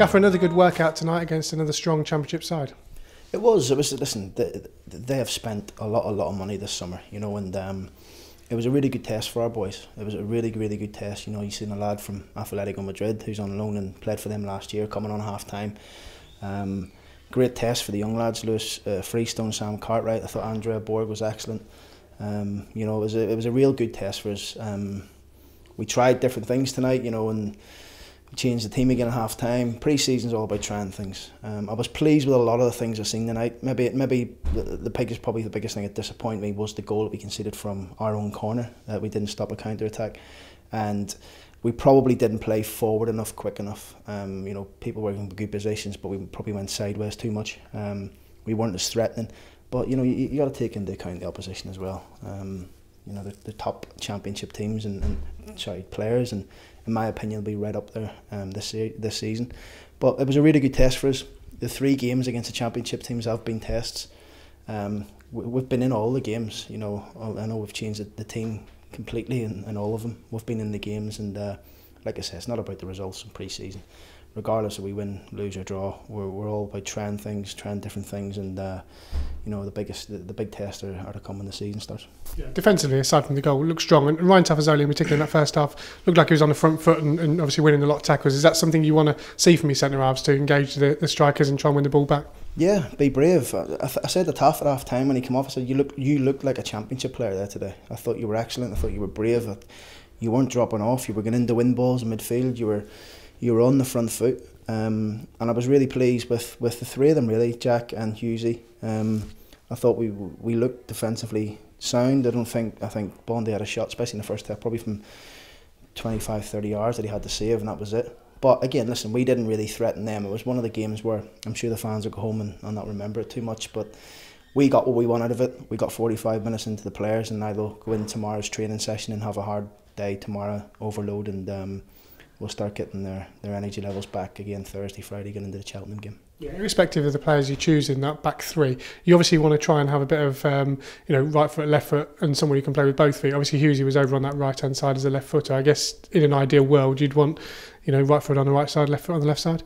Gaffer, another good workout tonight against another strong Championship side. It was. Listen, they have spent a lot of money this summer, you know, and it was a really good test for our boys. It was a really good test. You know, you've seen a lad from Atletico Madrid who's on loan and played for them last year, coming on half time. Great test for the young lads, Lewis Freestone, Sam Cartwright. I thought Andrea Borg was excellent. You know, it was a real good test for us. We tried different things tonight, you know, and we changed the team again at half time. Pre-season's all about trying things. I was pleased with a lot of the things I've seen tonight. Maybe probably the biggest thing that disappointed me was the goal that we conceded from our own corner. We didn't stop a counter attack, and we probably didn't play forward enough, quick enough. You know, people were in good positions, but we probably went sideways too much. We weren't as threatening, but you know, you got to take into account the opposition as well. You know, the top Championship teams and players, and in my opinion, will be right up there this season. But it was a really good test for us. The 3 games against the Championship teams have been tests. We've been in all the games. You know, I know we've changed the team completely in all of them. We've been in the games, and like I said, it's not about the results in pre-season. Regardless if we win, lose or draw, we're all about trying different things, and you know, the big tests are to come when the season starts. Yeah. Defensively, aside from the goal, looked strong, and Ryan Tafazoli in particular in that first half looked like he was on the front foot and obviously winning a lot of tackles. Is that something you want to see from your centre halves, to engage the strikers and try and win the ball back? Yeah, be brave. I said to Taff at half time when he came off, I said, you looked like a Championship player there today. I thought you were excellent. I thought you were brave. You weren't dropping off. You were going in to win balls in midfield. You were on the front foot, and I was really pleased with the 3 of them, really, Jack and Hughesy. I thought we looked defensively sound. I think Bondi had a shot, especially in the first half, probably from 25-30 yards that he had to save, and that was it. But again, listen, we didn't really threaten them. It was one of the games where I'm sure the fans will go home and not remember it too much, but we got what we wanted out of it. We got 45 minutes into the players, and now they'll go in tomorrow's training session and have a hard day tomorrow, overload, and we'll start getting their energy levels back again Thursday, Friday, getting into the Cheltenham game. Yeah, irrespective of the players you choose in that back 3, you obviously want to try and have a bit of you know, right foot, left foot, and someone who can play with both feet. Obviously, Hughesy was over on that right hand side as a left footer. I guess in an ideal world, you'd want, you know, right foot on the right side, left foot on the left side.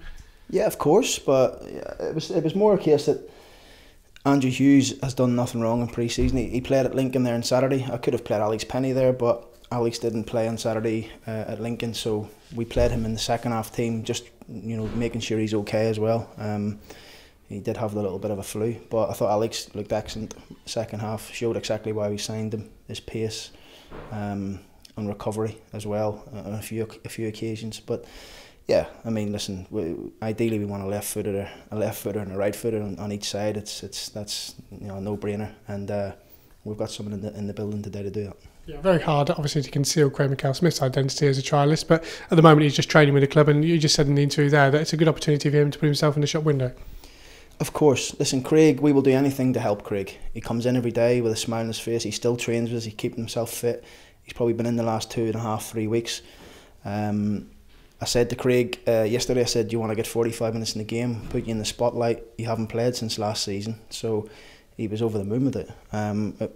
Yeah, of course, but it was more a case that Andrew Hughes has done nothing wrong in pre-season. He played at Lincoln there on Saturday. I could have played Alex Penny there, but Alex didn't play on Saturday at Lincoln, so we played him in the second half team, just, you know, making sure he's okay as well. He did have a little bit of a flu, but I thought Alex looked excellent second half, showed exactly why we signed him, his pace and recovery as well on a few occasions. But yeah, I mean, listen, ideally we want a left footer and a right footer on each side. That's you know, a no-brainer, and we've got someone in the building today to do that. Yeah, very hard, obviously, to conceal Craig McCall-Smith's identity as a trialist, but at the moment he's just training with the club, and you just said in the interview there that it's a good opportunity for him to put himself in the shop window. Of course. Listen, Craig, we will do anything to help Craig. He comes in every day with a smile on his face. He still trains with us. He's keeping himself fit. He's probably been in the last 2.5-3 weeks. I said to Craig yesterday, I said, do you want to get 45 minutes in the game, put you in the spotlight? You haven't played since last season. So he was over the moon with it.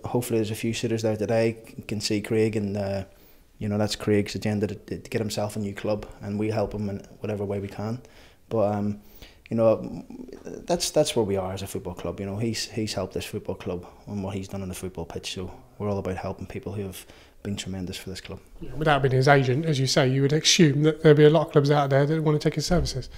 Hopefully there's a few sitters there today can see Craig, and you know, that's Craig's agenda to get himself a new club, and we help him in whatever way we can. But you know, that's where we are as a football club. You know, he's helped this football club on what he's done on the football pitch. So we're all about helping people who have been tremendous for this club. Yeah, without being his agent, as you say, you would assume that there'd be a lot of clubs out there that want to take his services.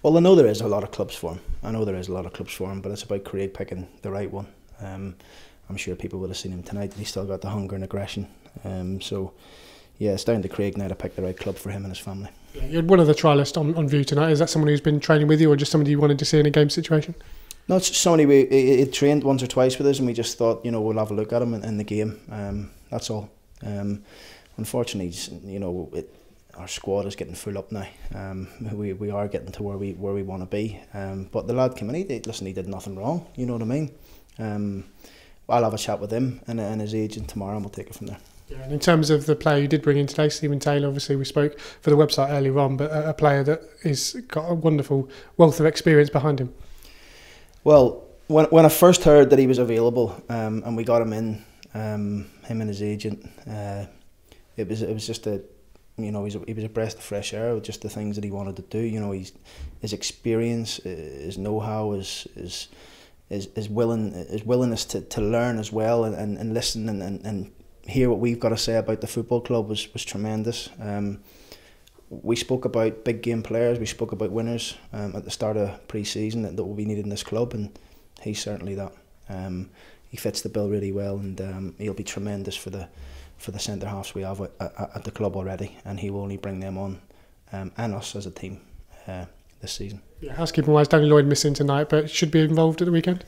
Well, I know there is a lot of clubs for him. But it's about Craig picking the right one. I'm sure people would have seen him tonight. He's still got the hunger and aggression. So yeah, it's down to Craig now to pick the right club for him and his family. Yeah, you had one of the trialists on view tonight. Is that someone who's been training with you, or just somebody you wanted to see in a game situation? No, it's somebody he trained once or twice with us, and we just thought, you know, we'll have a look at him in the game. That's all. Unfortunately, you know, our squad is getting full up now. We are getting to where we want to be. But the lad came in. He did nothing wrong. You know what I mean? I'll have a chat with him and his agent tomorrow, and we'll take it from there. Yeah, and in terms of the player you did bring in today, Stephen Taylor, obviously we spoke for the website earlier on, but a player that has got a wonderful wealth of experience behind him. Well, when I first heard that he was available, and we got him in, him and his agent, it was just you know, he was a breath of fresh air with just the things that he wanted to do. You know, his experience, his know-how, his willingness to learn as well, and listen and hear what we've got to say about the football club was tremendous. We spoke about big game players, we spoke about winners at the start of pre-season that we needed in this club, and he's certainly that. He fits the bill really well, and he'll be tremendous for the centre halves we have at the club already, and he will only bring them on and us as a team this season. Yeah, housekeeping wise, Danny Lloyd missing tonight, but should be involved at the weekend.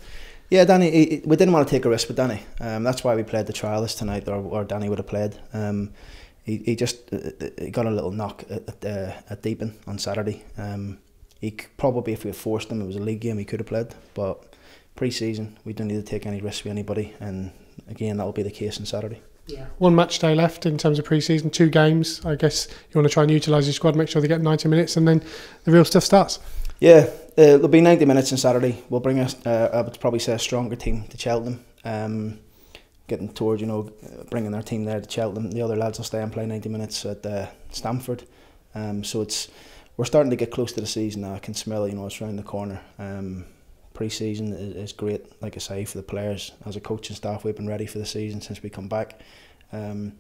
Yeah, Danny, we didn't want to take a risk with Danny. That's why we played the Trialist tonight, or Danny would have played. He got a little knock at Deepin on Saturday. He probably, if we had forced him, it was a league game, he could have played. But pre-season, we don't need to take any risks with anybody, and again, that will be the case on Saturday. Yeah, one match day left in terms of pre-season, 2 games. I guess you want to try and utilise your squad, make sure they get 90 minutes, and then the real stuff starts. Yeah, there'll be 90 minutes on Saturday. We'll bring I would probably say, a stronger team to Cheltenham. Getting towards, you know, bringing our team there to Cheltenham. The other lads will stay and play 90 minutes at Stamford. So we're starting to get close to the season now. I can smell it, you know, it's around the corner. Pre-season is great, like I say, for the players. As a coaching staff, we've been ready for the season since we come back. The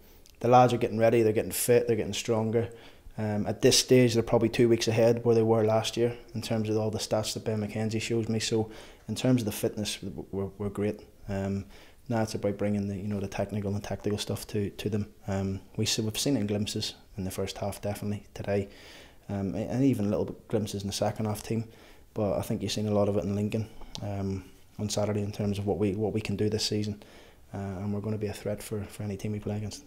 lads are getting ready, they're getting fit, they're getting stronger. At this stage, they're probably 2 weeks ahead where they were last year in terms of all the stats that Ben McCann's shows me. So in terms of the fitness, we're great. Now it's about bringing the technical and tactical stuff to them. We've seen it in glimpses in the first half, definitely today, and even little glimpses in the second half team. But I think you've seen a lot of it in Lincoln on Saturday in terms of what we can do this season, and we're going to be a threat for any team we play against.